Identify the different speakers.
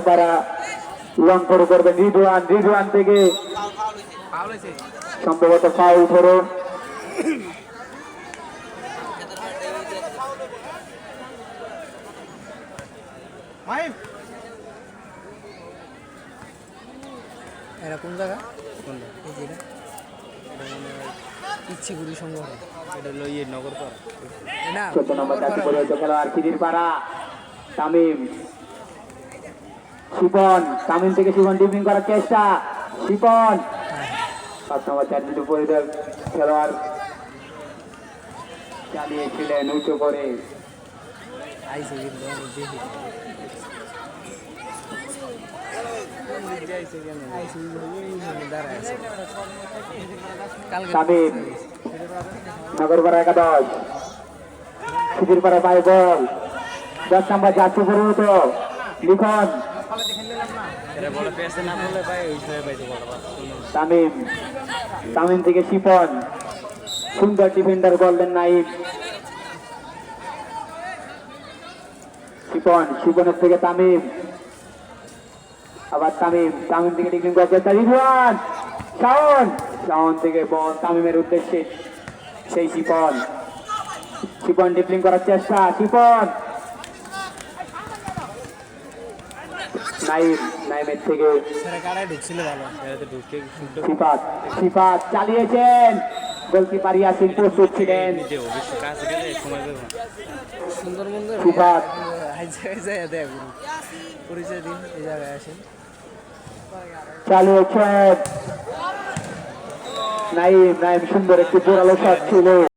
Speaker 1: পারা long follow করবেন রিজওয়ান থেকে সম্ভবত ফাউল ধরুন।
Speaker 2: এটা কোন জায়গা? এই যেটা ইচ্ছেগুড়ি সংগ্রহ, এটা হলো ইয়ে নগরপাড়া না,
Speaker 1: 14 নম্বর জাতীয় পরিচিত খেলোয়াড় খিদির পাড়া তামিম শিপন, তামিম থেকে শিপন ডিপিং করার চেষ্টা, শিপন 7 নম্বর জাতীয় পরিচিত খেলোয়াড় চালিয়েছিলেন উঁচু করে।
Speaker 2: আইসে কিন্তু অনেক বেশি
Speaker 1: তামিম নগরপাড়া একাদশ খিদির পাড়া পায় বল 10 নম্বর জাতীয় পরিচিত লিখন তামিম, তামিম থেকে শিপন, সুন্দর ডিফেন্ডার গোল্ডেন নাইট শিপন, শিপনের থেকে তামিম, আবার তামিম, তামিম থেকে ডিফেন্ডিং করার চেষ্টা রিজওয়ান, শাওন, শাওন থেকে বল তামিমের উদ্দেশ্যে সেই শিপন, শিপন ডিফেন্ডিং করার চেষ্টা, শিপন নাইম, নাইমের থেকে
Speaker 2: ঢুকছিল ভালো,
Speaker 1: সিফাত, সিফাত চালিয়েছেন, গোলকিপার ইয়াসিন প্রস্তুত ছিলেন,
Speaker 2: সুন্দর মন্দির
Speaker 1: সিফাত
Speaker 2: পরিচয় দিন এই জায়গায় আসেন।
Speaker 1: চালিয়েছেন নাইম, নাইম সুন্দর একটি জোরালো শট ছিল।